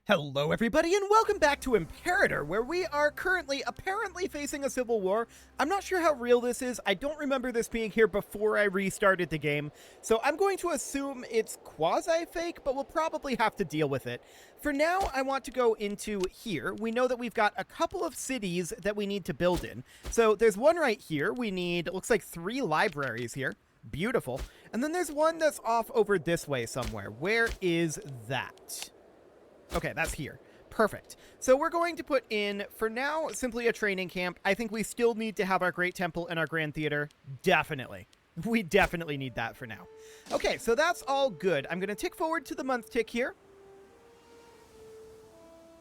Hello everybody and welcome back to Imperator, where we are currently apparently facing a civil war. I'm not sure how real this is. I don't remember this being here before I restarted the game, so I'm going to assume it's quasi-fake, but we'll probably have to deal with it. For now, I want to go into here. We know that we've got a couple of cities that we need to build in. So there's one right here. We need, it looks like 3 libraries here. Beautiful. And then there's one that's off over this way somewhere. Where is that? Okay, that's here. Perfect. So we're going to put in, for now, simply a training camp. I think we still need to have our Great Temple and our Grand Theater. Definitely. We definitely need that for now. Okay, so that's all good. I'm going to tick forward to the month tick here.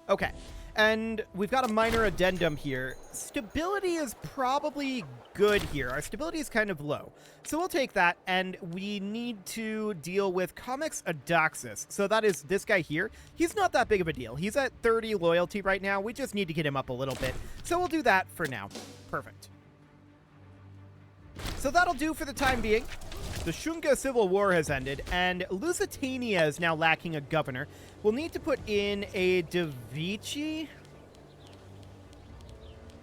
Okay, and we've got a minor addendum here. Stability is probably good here. Our stability is kind of low. So we'll take that, and we need to deal with Comics Adoxus. So that is this guy here. He's not that big of a deal. He's at 30 loyalty right now. We just need to get him up a little bit. So we'll do that for now. Perfect. So that'll do for the time being. The Shunga Civil War has ended, and Lusitania is now lacking a governor. We'll need to put in a Davici.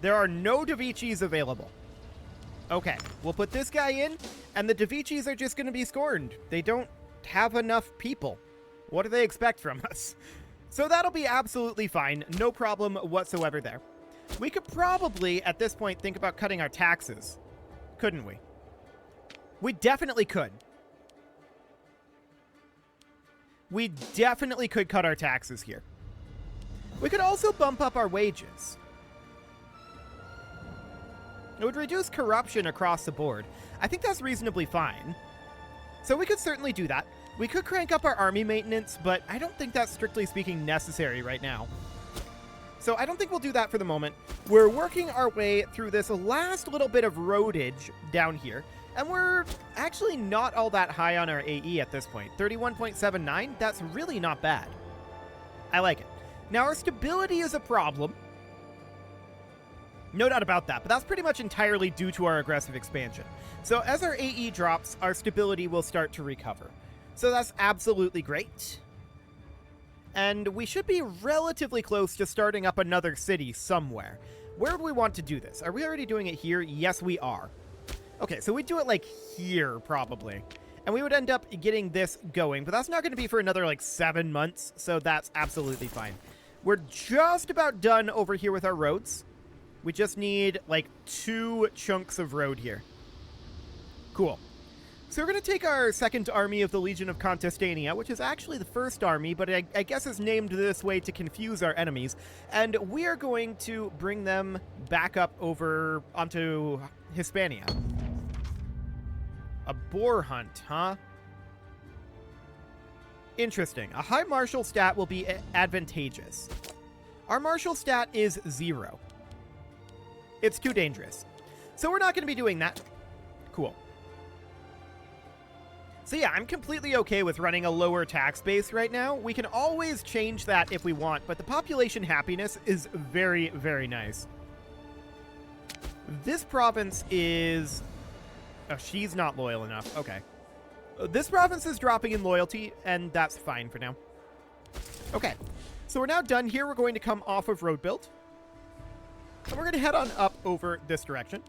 There are no Davicis available. Okay, we'll put this guy in, and the Davicis are just going to be scorned. They don't have enough people. What do they expect from us? So that'll be absolutely fine. No problem whatsoever there. We could probably, at this point, think about cutting our taxes. Couldn't we? We definitely could. We definitely could cut our taxes here. We could also bump up our wages. It would reduce corruption across the board. I think that's reasonably fine. So we could certainly do that. We could crank up our army maintenance, but I don't think that's strictly speaking necessary right now. So I don't think we'll do that for the moment. We're working our way through this last little bit of roadage down here. And we're actually not all that high on our AE at this point. 31.79, that's really not bad. I like it. Now, our stability is a problem. No doubt about that, but that's pretty much entirely due to our aggressive expansion. So as our AE drops, our stability will start to recover. So that's absolutely great. And we should be relatively close to starting up another city somewhere. Where do we want to do this? Are we already doing it here? Yes, we are. Okay, so we'd do it, like, here, probably. And we would end up getting this going, but that's not going to be for another, like, 7 months, so that's absolutely fine. We're just about done over here with our roads. We just need, like, 2 chunks of road here. Cool. So we're going to take our second army of the Legion of Contestania, which is actually the first army, but I guess is named this way to confuse our enemies, and we are going to bring them back up over onto Hispania. A boar hunt, huh? Interesting. A high martial stat will be advantageous. Our martial stat is 0. It's too dangerous. So we're not going to be doing that. Cool. So yeah, I'm completely okay with running a lower tax base right now. We can always change that if we want, but the population happiness is very, very nice. This province is... Oh, she's not loyal enough. Okay. This province is dropping in loyalty, and that's fine for now. Okay. So we're now done here. We're going to come off of road build. And we're going to head on up over this direction.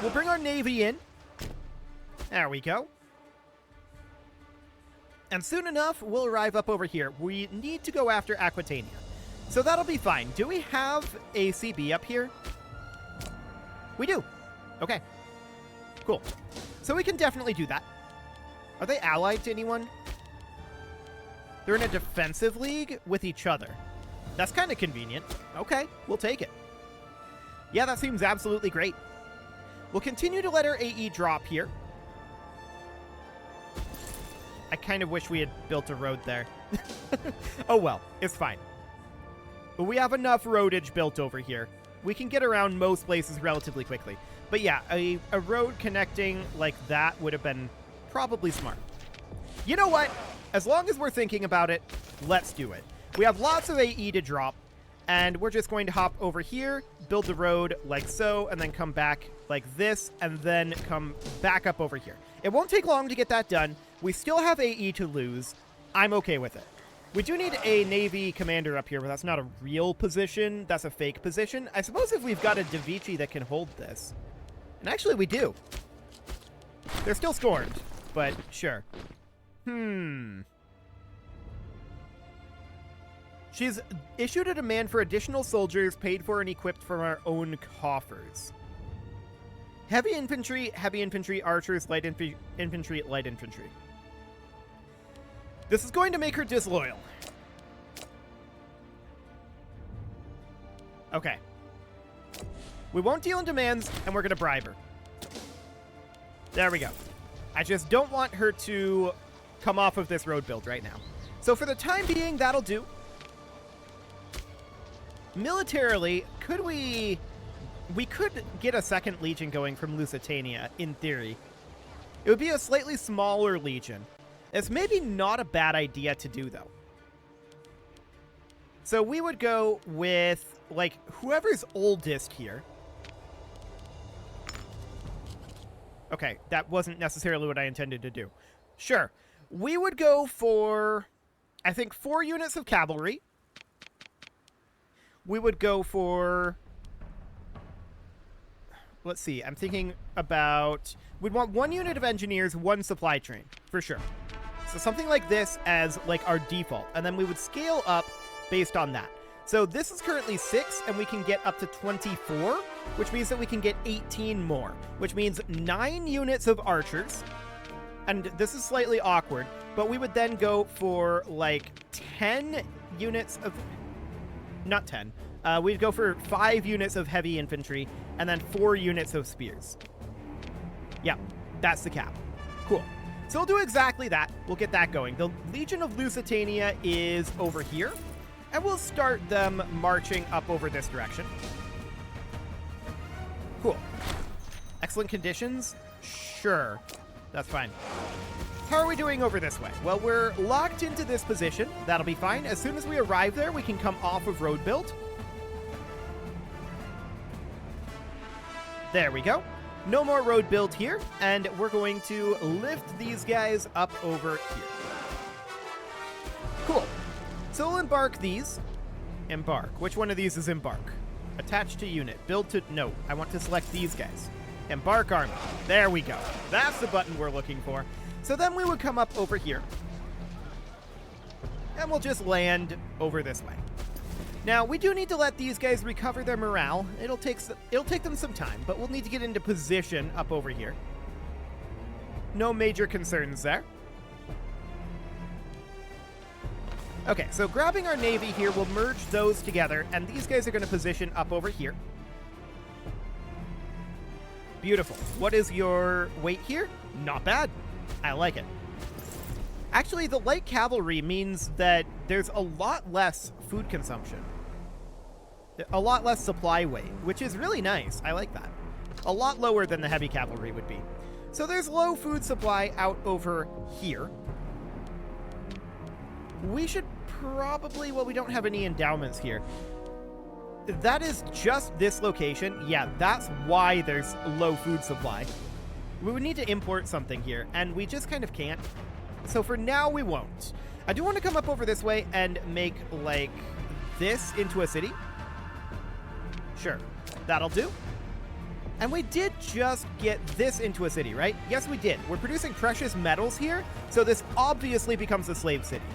We'll bring our navy in. There we go. And soon enough, we'll arrive up over here. We need to go after Aquitania. So that'll be fine. Do we have a CB up here? We do. Okay. Cool. So we can definitely do that. Are they allied to anyone? They're in a defensive league with each other. That's kind of convenient. Okay, we'll take it. Yeah, that seems absolutely great. We'll continue to let our AE drop here. I kind of wish we had built a road there. Oh well, it's fine. But we have enough roadage built over here. We can get around most places relatively quickly. But yeah, a road connecting like that would have been probably smart. You know what? As long as we're thinking about it, let's do it. We have lots of AE to drop, and we're just going to hop over here, build the road like so, and then come back like this, and then come back up over here. It won't take long to get that done. We still have AE to lose. I'm okay with it. We do need a Navy commander up here, but that's not a real position. That's a fake position. I suppose if we've got a Da Vinci that can hold this. And actually, we do. They're still scorned, but sure. She's issued a demand for additional soldiers paid for and equipped from our own coffers. Heavy infantry, archers, light infantry, light infantry. This is going to make her disloyal. Okay. We won't deal in demands, and we're going to bribe her. There we go. I just don't want her to come off of this road build right now. So for the time being, that'll do. Militarily, could we could get a second legion going from Lusitania, in theory. It would be a slightly smaller legion. It's maybe not a bad idea to do, though. So we would go with, like, whoever's oldest here. Okay, that wasn't necessarily what I intended to do. Sure. We would go for, I think, 4 units of cavalry. We would go for... Let's see, I'm thinking about... We'd want 1 unit of engineers, 1 supply train, for sure. So something like this as, like, our default. And then we would scale up based on that. So this is currently 6, and we can get up to 24, which means that we can get 18 more, which means 9 units of archers. And this is slightly awkward, but we would then go for, like, 10 units of... Not 10. We'd go for 5 units of heavy infantry, and then 4 units of spears. Yeah, that's the cap. Cool. So we'll do exactly that. We'll get that going. The Legion of Lusitania is over here, and we'll start them marching up over this direction. Cool. Excellent conditions? Sure. That's fine. How are we doing over this way? Well, we're locked into this position. That'll be fine. As soon as we arrive there, we can come off of road build. There we go. No more road build here, and we're going to lift these guys up over here. Cool. So we'll embark these. Embark. Which one of these is embark? Attach to unit. Build to... No, I want to select these guys. Embark army. There we go. That's the button we're looking for. So then we would come up over here. And we'll just land over this way. Now, we do need to let these guys recover their morale. It'll take them some time, but we'll need to get into position up over here. No major concerns there. Okay, so grabbing our navy here, we'll merge those together, and these guys are going to position up over here. Beautiful. What is your weight here? Not bad. I like it. Actually, the light cavalry means that there's a lot less food consumption. A lot less supply weight, which is really nice. I like that. A lot lower than the heavy cavalry would be. So there's low food supply out over here. We should probably... Well, we don't have any endowments here. That is just this location. Yeah, that's why there's low food supply. We would need to import something here, and we just kind of can't. So for now, we won't. I do want to come up over this way and make, like, this into a city. Sure, that'll do. And we did just get this into a city, right? Yes, we did. We're producing precious metals here, so this obviously becomes a slave city.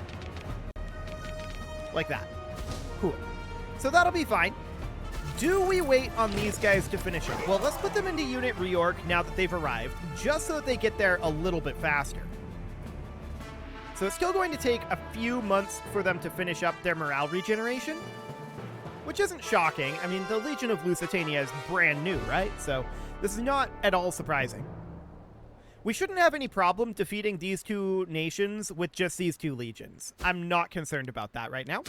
Like that. Cool. So that'll be fine. Do we wait on these guys to finish up? Well, let's put them into unit reorg now that they've arrived, just so that they get there a little bit faster. So it's still going to take a few months for them to finish up their morale regeneration, which isn't shocking. I mean, the Legion of Lusitania is brand new, right? So this is not at all surprising. We shouldn't have any problem defeating these 2 nations with just these 2 legions. I'm not concerned about that right now.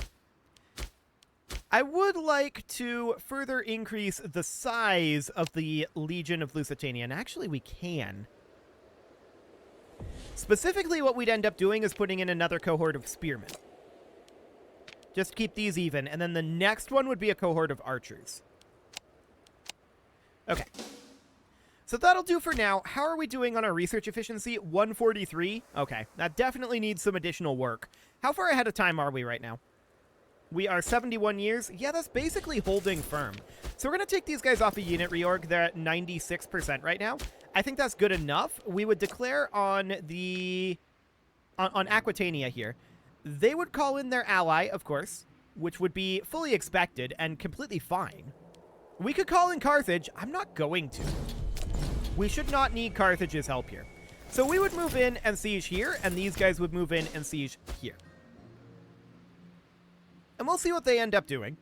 I would like to further increase the size of the Legion of Lusitania, and actually we can. Specifically, what we'd end up doing is putting in another cohort of spearmen. Just keep these even, and then the next one would be a cohort of archers. Okay. So that'll do for now. How are we doing on our research efficiency? 143. Okay, that definitely needs some additional work. How far ahead of time are we right now? We are 71 years. Yeah, that's basically holding firm. So we're going to take these guys off a unit reorg. They're at 96% right now. I think that's good enough. We would declare on the... on Aquitania here. They would call in their ally, of course, which would be fully expected and completely fine. We could call in Carthage. I'm not going to. We should not need Carthage's help here. So we would move in and siege here, and these guys would move in and siege here. And we'll see what they end up doing.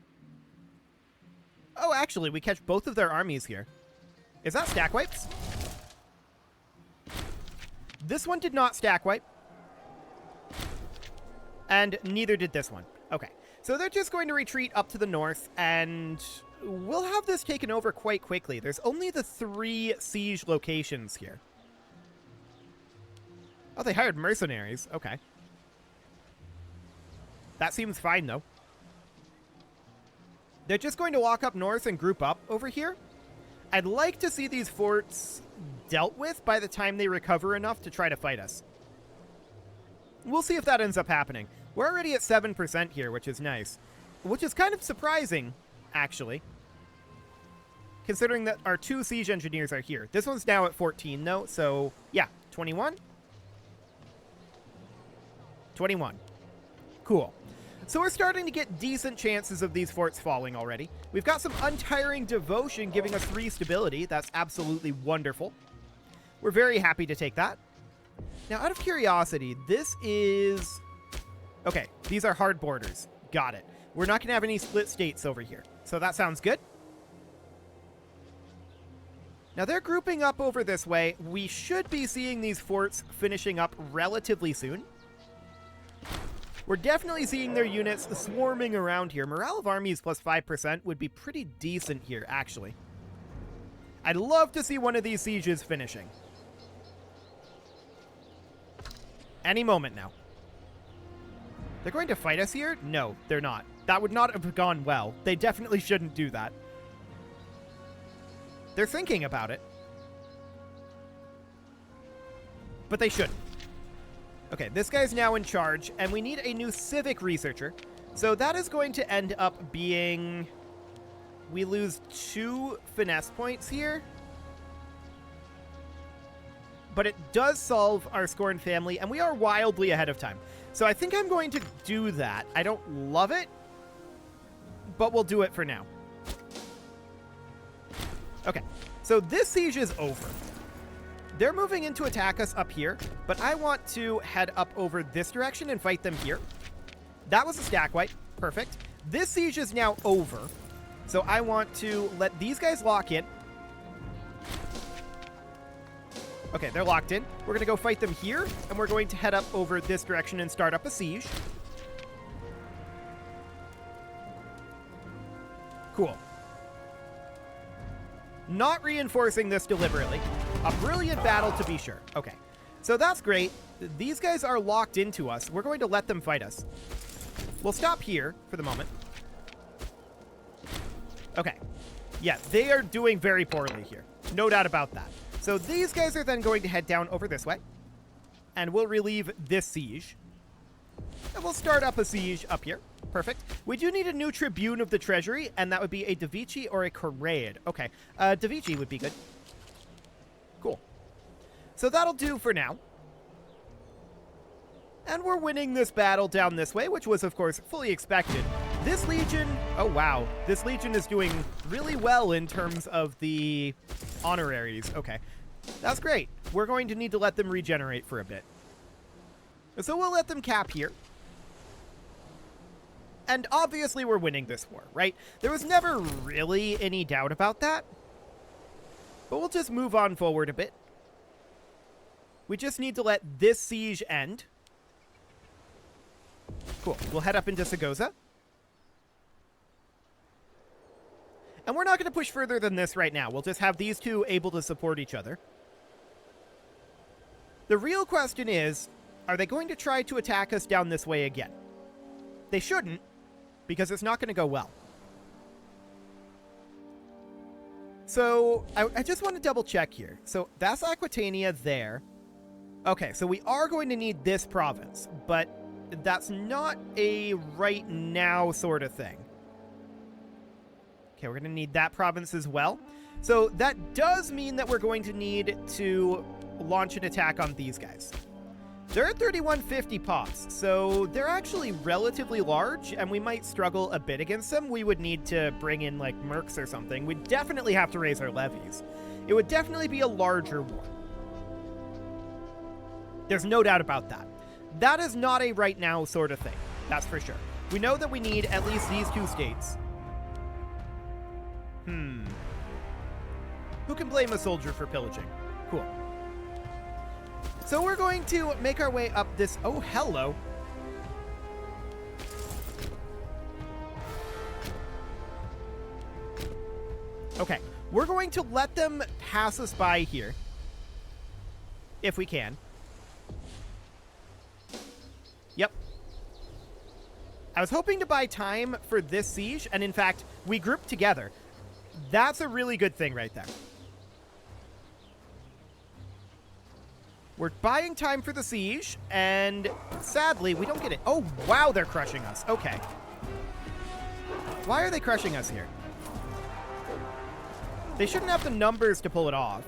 Oh, actually, we catch both of their armies here. Is that stack wipes? This one did not stack wipe. And neither did this one. Okay. So they're just going to retreat up to the north, and we'll have this taken over quite quickly. There's only the 3 siege locations here. Oh, they hired mercenaries. Okay. That seems fine, though. They're just going to walk up north and group up over here. I'd like to see these forts dealt with by the time they recover enough to try to fight us. We'll see if that ends up happening. We're already at 7% here, which is nice. Which is kind of surprising, actually. Considering that our 2 siege engineers are here. This one's now at 14, though, so yeah, 21? 21. Cool. So we're starting to get decent chances of these forts falling already. We've got some untiring devotion giving us 3 stability. That's absolutely wonderful. We're very happy to take that. Now, out of curiosity, this is... Okay, these are hard borders. Got it. We're not going to have any split states over here. So that sounds good. Now, they're grouping up over this way. We should be seeing these forts finishing up relatively soon. We're definitely seeing their units swarming around here. Morale of armies plus 5% would be pretty decent here, actually. I'd love to see one of these sieges finishing. Any moment now. They're going to fight us here? No, they're not. That would not have gone well. They definitely shouldn't do that. They're thinking about it. But they shouldn't. Okay, this guy's now in charge, and we need a new civic researcher. So that is going to end up being... We lose 2 finesse points here. But it does solve our Scorn family, and we are wildly ahead of time. So I think I'm going to do that. I don't love it, but we'll do it for now. Okay, so this siege is over. They're moving in to attack us up here, but I want to head up over this direction and fight them here. That was a stack wipe. Perfect. This siege is now over, so I want to let these guys lock in. Okay, they're locked in. We're going to go fight them here, and we're going to head up over this direction and start up a siege. Cool. Not reinforcing this deliberately. A brilliant battle to be sure. Okay, so that's great. These guys are locked into us. We're going to let them fight us. We'll stop here for the moment. Okay. Yeah, they are doing very poorly here. No doubt about that. So these guys are then going to head down over this way. And we'll relieve this siege. And we'll start up a siege up here. Perfect. We do need a new Tribune of the Treasury, and that would be a Davici or a Coraid. Okay, Davici would be good. Cool. So that'll do for now. And we're winning this battle down this way, which was, of course, fully expected. This Legion... Oh, wow. This Legion is doing really well in terms of the honoraries. Okay. That's great. We're going to need to let them regenerate for a bit. So we'll let them cap here. And obviously we're winning this war, right? There was never really any doubt about that. But we'll just move on forward a bit. We just need to let this siege end. Cool. We'll head up into Sagoza. And we're not going to push further than this right now. We'll just have these two able to support each other. The real question is, are they going to try to attack us down this way again? They shouldn't, because it's not going to go well. So, I just want to double check here. So, that's Aquitania there. Okay, so we are going to need this province, but that's not a right now sort of thing. Okay, we're going to need that province as well. So that does mean that we're going to need to launch an attack on these guys. They're at 3150 pops, so they're actually relatively large, and we might struggle a bit against them. We would need to bring in, like, mercs or something. We'd definitely have to raise our levies. It would definitely be a larger war. There's no doubt about that. That is not a right now sort of thing. That's for sure. We know that we need at least these 2 states. Who can blame a soldier for pillaging? Cool. So we're going to make our way up this... Oh, hello. Okay. We're going to let them pass us by here. If we can. Yep. I was hoping to buy time for this siege, and in fact, we grouped together. That's a really good thing right there. We're buying time for the siege, and sadly, we don't get it. Oh, wow, they're crushing us. Okay. Why are they crushing us here? They shouldn't have the numbers to pull it off.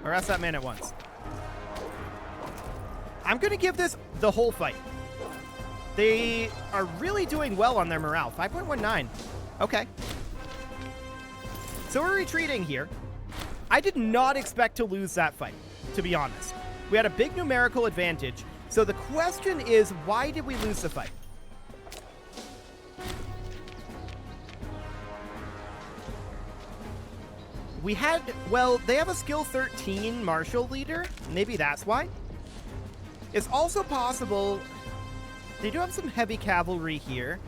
Arrest that man at once. I'm going to give this the whole fight. They are really doing well on their morale. 5.19. Okay. So we're retreating here. I did not expect to lose that fight, to be honest. We had a big numerical advantage. So the question is, why did we lose the fight? We had, well, they have a skill 13 martial leader. Maybe that's why. It's also possible they do have some heavy cavalry here.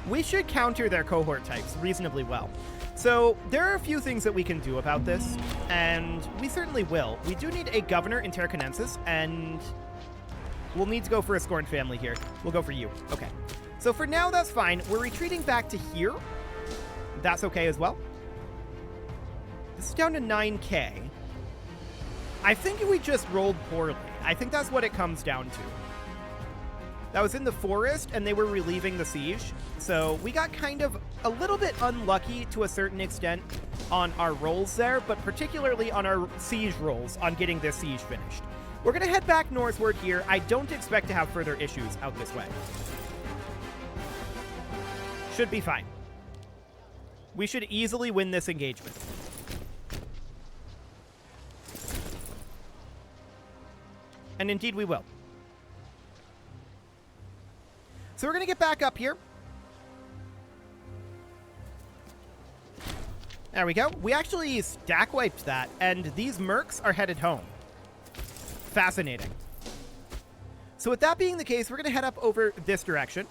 We should counter their cohort types reasonably well. So there are a few things that we can do about this, and we certainly will. We do need a governor in Tarraconensis, and we'll need to go for a scorned family here. We'll go for you. Okay. So for now, that's fine. We're retreating back to here. That's okay as well. This is down to 9K. I think we just rolled poorly. I think that's what it comes down to. That was in the forest, and they were relieving the siege. So we got kind of a little bit unlucky to a certain extent on our rolls there, but particularly on our siege rolls on getting this siege finished. We're going to head back northward here. I don't expect to have further issues out this way. Should be fine. We should easily win this engagement. And indeed we will. So we're going to get back up here. There we go. We actually stack wiped that, and these mercs are headed home. Fascinating. So with that being the case, we're going to head up over this direction.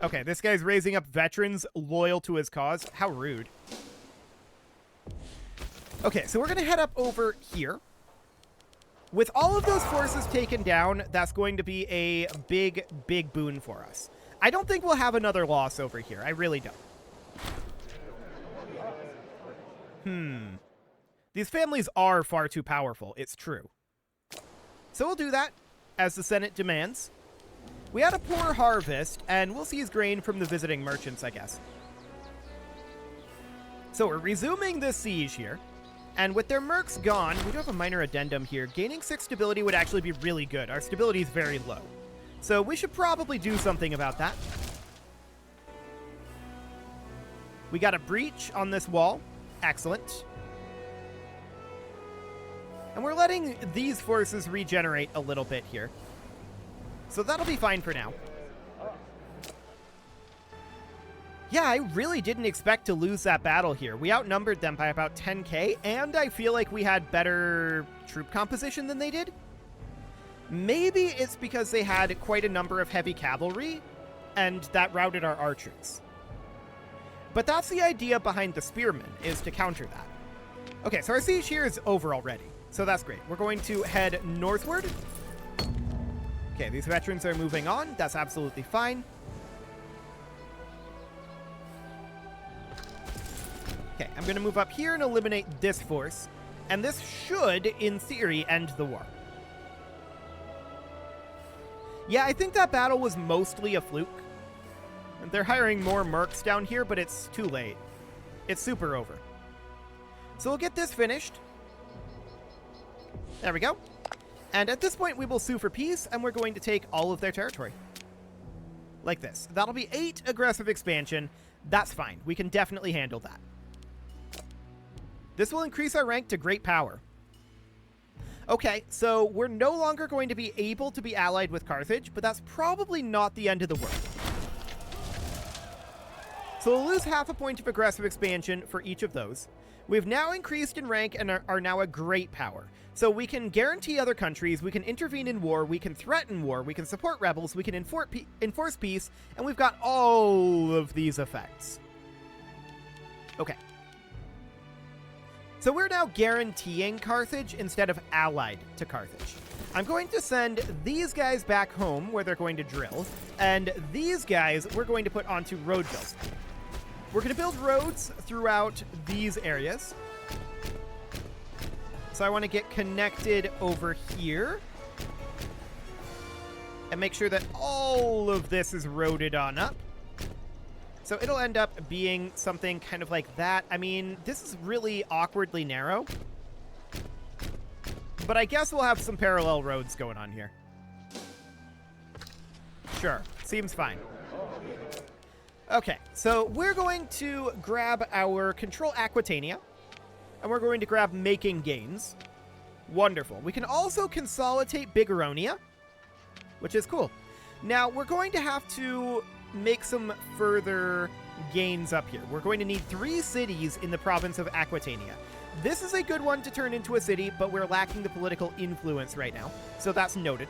Okay, this guy's raising up veterans loyal to his cause. How rude. Okay, so we're going to head up over here. With all of those forces taken down, that's going to be a big, big boon for us. I don't think we'll have another loss over here. I really don't. These families are far too powerful. It's true. So we'll do that, as the Senate demands. We had a poor harvest, and we'll seize grain from the visiting merchants, I guess. So we're resuming this siege here. And with their mercs gone, we do have a minor addendum here. Gaining 6 stability would actually be really good. Our stability is very low. So we should probably do something about that. We got a breach on this wall. Excellent. And we're letting these forces regenerate a little bit here. So that'll be fine for now. Yeah, I really didn't expect to lose that battle here. We outnumbered them by about 10k, and I feel like we had better troop composition than they did. Maybe it's because they had quite a number of heavy cavalry, and that routed our archers. But that's the idea behind the spearmen, is to counter that. Okay, so our siege here is over already, so that's great. We're going to head northward. Okay, these veterans are moving on. That's absolutely fine. Okay, I'm going to move up here and eliminate this force. And this should, in theory, end the war. Yeah, I think that battle was mostly a fluke. They're hiring more mercs down here, but it's too late. It's super over. So we'll get this finished. There we go. And at this point, we will sue for peace, and we're going to take all of their territory. Like this. That'll be 8 aggressive expansion. That's fine. We can definitely handle that. This will increase our rank to great power. Okay, so we're no longer going to be able to be allied with Carthage, but that's probably not the end of the world. So we'll lose half a point of aggressive expansion for each of those. We've now increased in rank and are now a great power. So we can guarantee other countries, we can intervene in war, we can threaten war, we can support rebels, we can enforce peace, and we've got all of these effects. Okay. So we're now guaranteeing Carthage instead of allied to Carthage. I'm going to send these guys back home where they're going to drill, and these guys we're going to put onto road builds. We're going to build roads throughout these areas. So I want to get connected over here. And make sure that all of this is roaded on up. So it'll end up being something kind of like that. I mean, this is really awkwardly narrow. But I guess we'll have some parallel roads going on here. Sure, seems fine. Okay, so we're going to grab our Control Aquitania, and we're going to grab Making Gains. Wonderful. We can also consolidate Bigaronia, which is cool. Now, we're going to have to make some further gains up here. We're going to need 3 cities in the province of Aquitania. This is a good one to turn into a city, but we're lacking the political influence right now, so that's noted.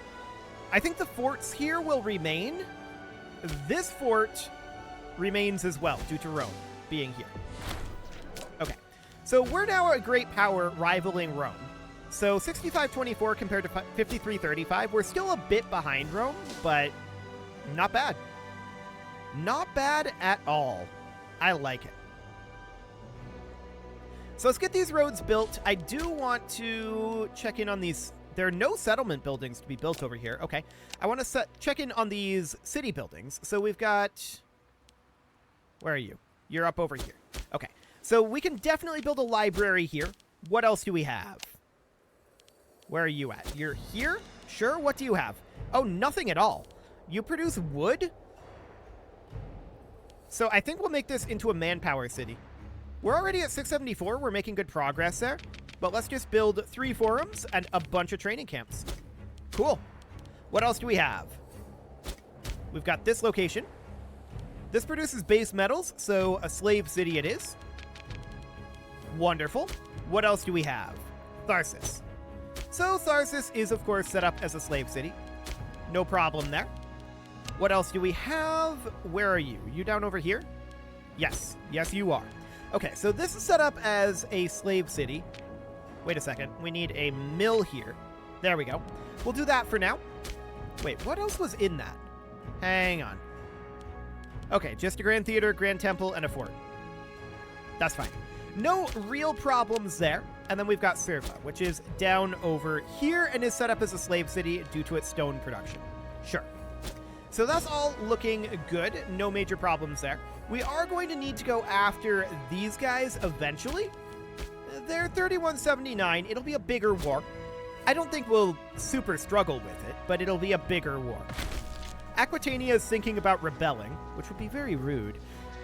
I think the forts here will remain. This fort remains as well, due to Rome being here. Okay, so we're now a great power rivaling Rome. So 65-24 compared to 53-35. We're still a bit behind Rome, but not bad. Not bad at all. I like it. So let's get these roads built. I do want to check in on these. There are no settlement buildings to be built over here. Okay. I want to check in on these city buildings. So we've got... Where are you? You're up over here. Okay. So we can definitely build a library here. What else do we have? Where are you at? You're here? Sure. What do you have? Oh, nothing at all. You produce wood? So I think we'll make this into a manpower city. We're already at 674. We're making good progress there. But let's just build 3 forums and a bunch of training camps. Cool. What else do we have? We've got this location. This produces base metals, so a slave city it is. Wonderful. What else do we have? Tharsis. So Tharsis is, of course, set up as a slave city. No problem there. What else do we have? Where are you? You down over here? Yes. Yes, you are. Okay, so this is set up as a slave city. Wait a second. We need a mill here. There we go. We'll do that for now. Wait, what else was in that? Hang on. Okay, just a Grand Theater, Grand Temple, and a fort. That's fine. No real problems there. And then we've got Serva, which is down over here and is set up as a slave city due to its stone production. Sure. So that's all looking good. No major problems there. We are going to need to go after these guys eventually. They're 3179. It'll be a bigger war. I don't think we'll super struggle with it, but it'll be a bigger war. Aquitania is thinking about rebelling, which would be very rude.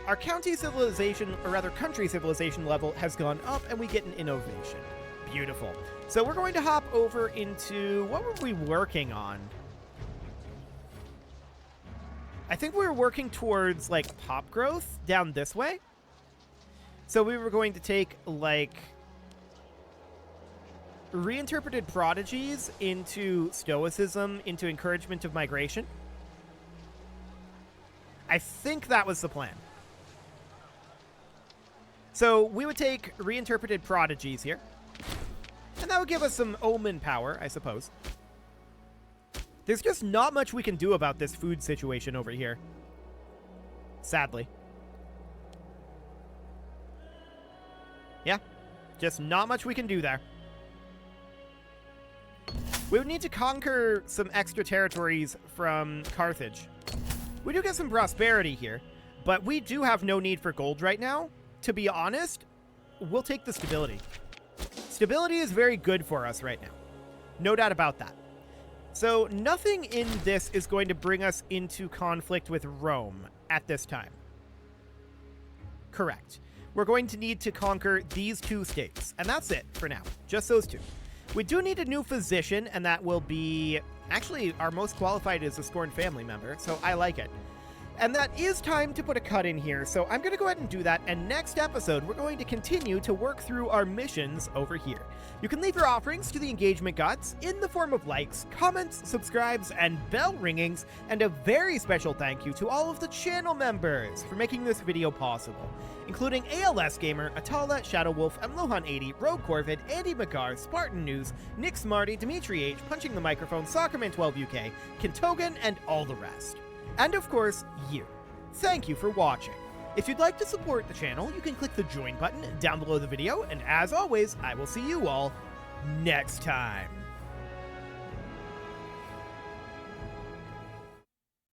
Our county civilization, or rather country civilization level has gone up, and we get an innovation. Beautiful. So we're going to hop over into... What were we working on? I think we were working towards, like, pop growth down this way. So we were going to take, like, reinterpreted prodigies into stoicism, into encouragement of migration. I think that was the plan. So we would take reinterpreted prodigies here. And that would give us some omen power, I suppose. There's just not much we can do about this food situation over here. Sadly. Yeah, just not much we can do there. We would need to conquer some extra territories from Carthage. We do get some prosperity here, but we do have no need for gold right now. To be honest, we'll take the stability. Stability is very good for us right now. No doubt about that. So nothing in this is going to bring us into conflict with Rome at this time. Correct. We're going to need to conquer these 2 states, and that's it for now. Just those 2. We do need a new physician, and that will be... Actually, our most qualified is a scorned family member, so I like it. And that is time to put a cut in here, so I'm going to go ahead and do that, and next episode, we're going to continue to work through our missions over here. You can leave your offerings to the engagement gods in the form of likes, comments, subscribes, and bell ringings, and a very special thank you to all of the channel members for making this video possible, including ALS Gamer, Atala, Shadow Wolf, Mlohan80, Rogue Corvid, Andy McGar, Spartan News, Nick Smarty, Dimitri H, Punching the Microphone, Soccerman12UK, Kintogan, and all the rest. And of course, you. Thank you for watching. If you'd like to support the channel, you can click the join button down below the video, and as always, I will see you all next time.